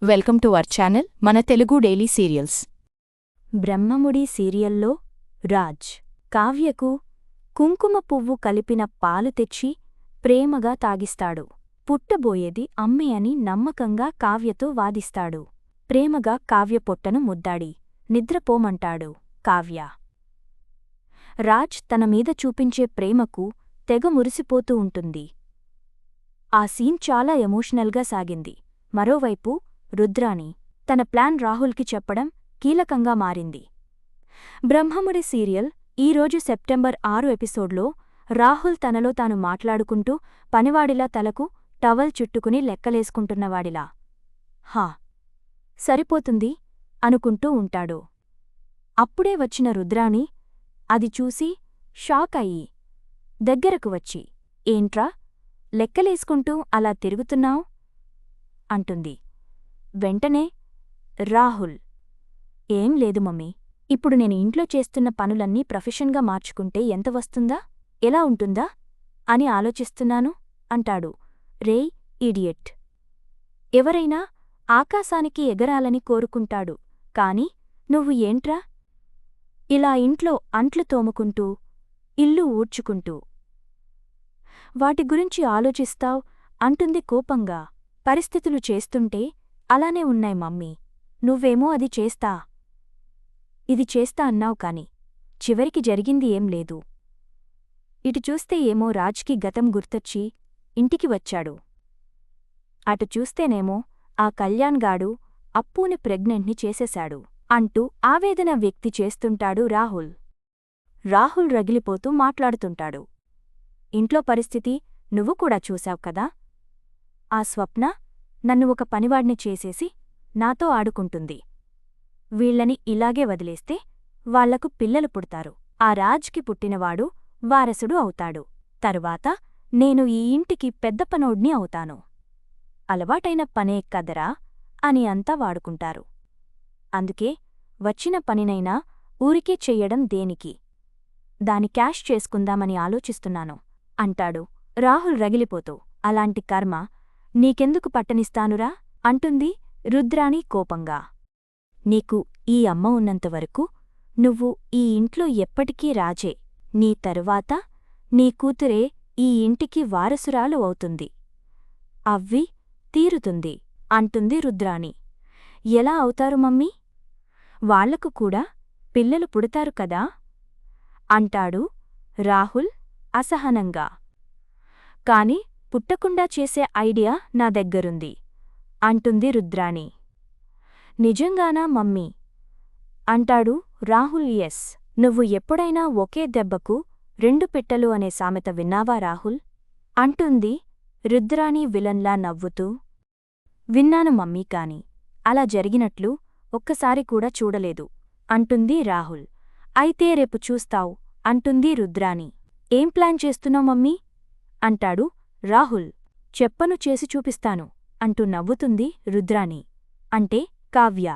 Welcome to our channel మన Telugu daily serials. Brahmamudi సీరియల్లో రాజ్ కావ్యకు కుంకుమ పువ్వు కలిపిన పాలు తెచ్చి ప్రేమగా తాగిస్తాడు. పుట్టబోయేది అమ్మే అని నమ్మకంగా కావ్యతో వాదిస్తాడు. ప్రేమగా కావ్య పొట్టను ముద్దాడి నిద్రపోమంటాడు. కావ్య రాజ్ తన మీద చూపించే ప్రేమకు తెగ మురిసిపోతూ ఉంటుంది. ఆ సీన్ చాలా ఎమోషనల్గా సాగింది. మరోవైపు రుద్రాణి తన ప్లాన్ రాహుల్కి చెప్పడం కీలకంగా మారింది. బ్రహ్మముడి సీరియల్ ఈరోజు సెప్టెంబర్ 6 ఎపిసోడ్లో రాహుల్ తనలో తాను మాట్లాడుకుంటూ పనివాడిలా తలకు టవల్ చుట్టుకుని లెక్కలేసుకుంటున్నవాడిలా హా సరిపోతుంది అనుకుంటూ ఉంటాడు. అప్పుడే వచ్చిన రుద్రాణి అది చూసి షాక్ అయ్యి దగ్గరకు వచ్చి ఏంట్రా లెక్కలేసుకుంటూ అలా తిరుగుతున్నావ్ అంటుంది. వెంటనే రాహుల్ ఏం లేదు మమ్మీ, ఇప్పుడు నేను ఇంట్లో చేస్తున్న పనులన్నీ ప్రొఫెషన్గా మార్చుకుంటే ఎంత వస్తుందా, ఎలా ఉంటుందా అని ఆలోచిస్తున్నాను అంటాడు. రేయ్ ఇడియట్, ఎవరైనా ఆకాశానికి ఎగరాలని కోరుకుంటాడు, కాని నువ్వు ఏంట్రా ఇలా ఇంట్లో అంట్లు తోముకుంటూ ఇల్లు ఊడ్చుకుంటూ వాటి గురించి ఆలోచిస్తావ్ అంటుంది కోపంగా. పరిస్థితులు చేస్తుంటే అలానే ఉన్నాయి మమ్మీ, నువ్వేమో అది చేస్తా ఇది చేస్తా అన్నావు కాని చివరికి జరిగింది ఏం లేదు. ఇటు చూస్తే ఏమో రాజ్కి గతం గుర్తొచ్చి ఇంటికి వచ్చాడు, అటు చూస్తేనేమో ఆ కళ్యాణ్గాడు అప్పూని ప్రెగ్నెంట్ని చేసేశాడు అంటూ ఆవేదన వ్యక్తి చేస్తుంటాడు రాహుల్. రాహుల్ రగిలిపోతూ మాట్లాడుతుంటాడు. ఇంట్లో పరిస్థితి నువ్వు కూడా చూశావ్ కదా, ఆ స్వప్న నన్ను ఒక పనివాడిని చేసేసి నాతో ఆడుకుంటుంది. వీళ్లని ఇలాగే వదిలేస్తే వాళ్లకు పిల్లలు పుడతారు. ఆ రాజ్కి పుట్టినవాడు వారసుడు అవుతాడు. తరువాత నేను ఈ ఇంటికి పెద్ద పనోడ్ని అవుతాను. అలవాటైన పనే కదరా అని అంతా వాడుకుంటారు. అందుకే వచ్చిన పనినైనా ఊరికే చెయ్యడం దేనికి, దాని క్యాష్ చేసుకుందామని ఆలోచిస్తున్నాను అంటాడు రాహుల్ రగిలిపోతూ. అలాంటి కర్మ నీకెందుకు పట్టనిస్తానురా అంటుంది రుద్రాణి కోపంగా. నీకు ఈ అమ్మ ఉన్నంతవరకు నువ్వు ఈ ఇంట్లో ఎప్పటికీ రాజే, నీ తరువాత నీ కూతురే ఈ ఇంటికి వారసురాలు అవుతుంది, అవ్వి తీరుతుంది అంటుంది రుద్రాణి. ఎలా అవుతారు మమ్మీ, వాళ్లకు కూడా పిల్లలు పుడతారు కదా అంటాడు రాహుల్ అసహనంగా. కాని పుట్టకుండా చేసే ఐడియా నా దగ్గరుంది అంటుంది రుద్రాణి. నిజంగానా మమ్మీ అంటాడు రాహుల్. ఎస్, నువ్వు ఎప్పుడైనా ఒకే దెబ్బకు 2 పిట్టలు అనే సామెత విన్నావా రాహుల్ అంటుంది రుద్రాణి విలన్లా నవ్వుతూ. విన్నాను మమ్మీ, కాని అలా జరిగినట్లు ఒక్కసారి కూడా చూడలేదు అంటుంది రాహుల్. అయితే రేపు చూస్తావ్ అంటుంది రుద్రాణి. ఏం ప్లాన్ చేస్తున్నావ్ మమ్మీ అంటాడు రాహుల్. చెప్పను చేసి చూపిస్తాను అంటూ నవ్వుతుంది రుద్రాణి. అంటే కావ్య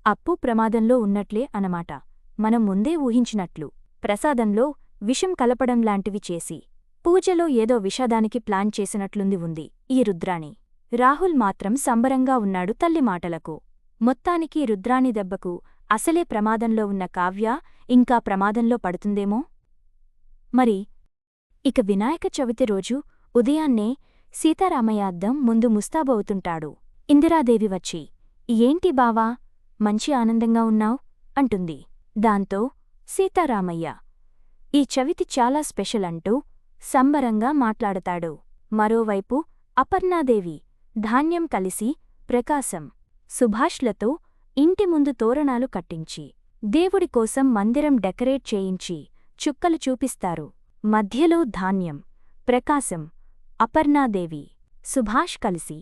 అప్పు ప్రమాదంలో ఉన్నట్లే అనమాట, మనం ముందే ఊహించినట్లు. ప్రసాదంలో విషం కలపడంలాంటివి చేసి పూజలో ఏదో విషాదానికి ప్లాన్ చేసినట్లుంది ఉంది ఈ రుద్రాణి. రాహుల్ మాత్రం సంబరంగా ఉన్నాడు తల్లి మాటలకు. మొత్తానికి రుద్రాణి దెబ్బకు అసలే ప్రమాదంలో ఉన్న కావ్య ఇంకా ప్రమాదంలో పడుతుందేమో మరి. ఇక వినాయక చవితి రోజు ఉదయాన్నే సీతారామయ్య అద్దం ముందు ముస్తాబవుతుంటాడు. ఇందిరాదేవి వచ్చి ఏంటి బావా మంచి ఆనందంగా ఉన్నావ్ అంటుంది. దాంతో సీతారామయ్య ఈ చవితి చాలా స్పెషల్ అంటూ సంబరంగా మాట్లాడతాడు. మరోవైపు అపర్ణాదేవి ధాన్యం కలిసి ప్రకాశం సుభాష్లతో ఇంటి ముందు తోరణాలు కట్టించి దేవుడి కోసం మందిరం డెకరేట్ చేయించి చుక్కలు చూపిస్తారు. మధ్యలో ధాన్యం, ప్రకాశం, అపర్ణాదేవి, సుభాష్ కలిసి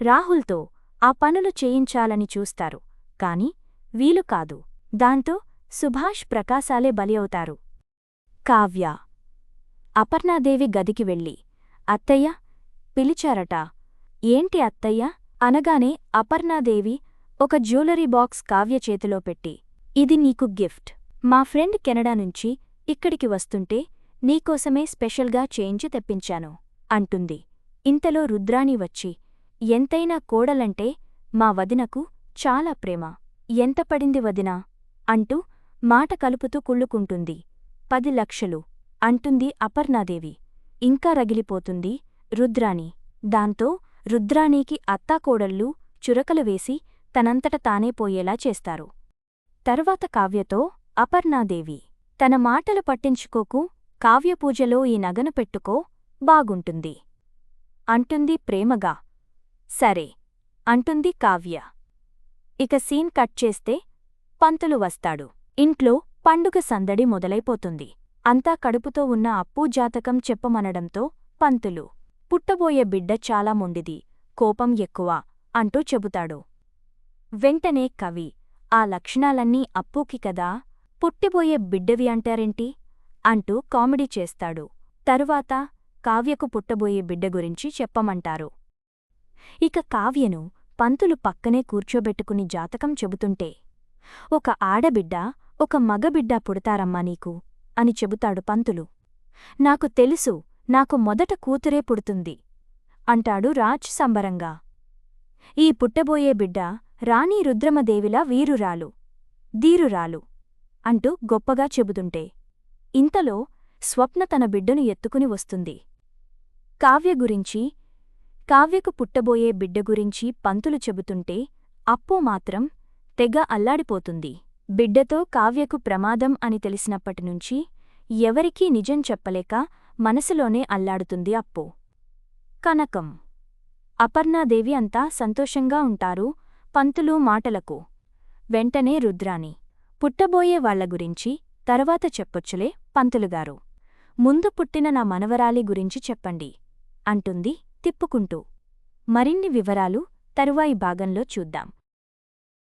రాహుల్తో ఆ పనులు చేయించాలని చూస్తారు. కాని వీలు కాదు. దాంతో సుభాష్ ప్రకాశాలే బలి అవుతారు. కావ్య అపర్ణాదేవి గదికి వెళ్ళి అత్తయ్య పిలిచారట. ఏంటి అత్తయ్య అనగానే అపర్ణాదేవి ఒక జ్యువెలరీ బాక్స్ కావ్య చేతిలో పెట్టి ఇది నీకు గిఫ్ట్, మా ఫ్రెండ్ కెనడా నుంచి ఇక్కడికి వస్తుంటే నీకోసమే స్పెషల్గా చేయించి తెప్పించాను అంటుంది. ఇంతలో రుద్రాణి వచ్చి ఎంతైనా కోడలంటే మా వదినకు చాలా ప్రేమ. ఎంత పడింది వదినా అంటూ మాట కలుపుతూ కుళ్ళుకుంటుంది. 10 లక్షలు అంటుంది అపర్ణాదేవి. ఇంకా రగిలిపోతుంది రుద్రాణి. దాంతో రుద్రాణికి అత్తాకోడళ్ళు చురకలు వేసి తనంతట తానే పోయేలా చేస్తారు. తర్వాత కావ్యతో అపర్ణాదేవి, తన మాటలు పట్టించుకోకు, కావ్యపూజలో ఈ నగను పెట్టుకో, బాగుంటుంది అంటుంది ప్రేమగా. సరే అంటుంది కావ్య. ఇక సీన్ కట్ చేస్తే పంతులు వస్తాడు. ఇంట్లో పండుగ సందడి మొదలైపోతుంది. అంతా కడుపుతో ఉన్న అప్పూ జాతకం చెప్పమనడంతో పంతులు, పుట్టబోయే బిడ్డ చాలా మొండిది, కోపం ఎక్కువ అంటూ చెబుతాడు. వెంటనే కవి, ఆ లక్షణాలన్నీ అప్పూకి కదా, పుట్టిబోయే బిడ్డవి అంటారేంటి అంటూ కామెడీ చేస్తాడు. తరువాత కావ్యకు పుట్టబోయే బిడ్డ గురించి చెప్పమంటారు. ఇక కావ్యను పంతులు పక్కనే కూర్చోబెట్టుకుని జాతకం చెబుతుంటే, ఒక ఆడబిడ్డ ఒక మగబిడ్డ పుడతారమ్మా నీకు అని చెబుతాడు పంతులు. నాకు తెలుసు, నాకు మొదట కూతురే పుడుతుంది అంటాడు రాజ్ సంబరంగా. ఈ పుట్టబోయే బిడ్డ రాణి రుద్రమదేవిలా వీరురాలు, ధీరురాలు అంటూ గొప్పగా చెబుతుంటే, ఇంతలో స్వప్న తన బిడ్డను ఎత్తుకుని వస్తుంది. కావ్యకు పుట్టబోయే బిడ్డ గురించి పంతులు చెబుతుంటే అప్పూ మాత్రం తెగ అల్లాడిపోతుంది. బిడ్డతో కావ్యకు ప్రమాదం అని తెలిసినప్పటినుంచి ఎవరికీ నిజం చెప్పలేక మనసులోనే అల్లాడుతుంది అప్పూ. కనకం, అపర్ణాదేవి అంతా సంతోషంగా ఉంటారు పంతులు మాటలకు. వెంటనే రుద్రాణి, పుట్టబోయే వాళ్ల గురించి తర్వాత చెప్పొచ్చులే పంతులుగారు, ముందు పుట్టిన నా మనవరాలి గురించి చెప్పండి అంటుంది తిప్పుకుంటూ. మరిన్ని వివరాలు తరువాయి భాగంలో చూద్దాం.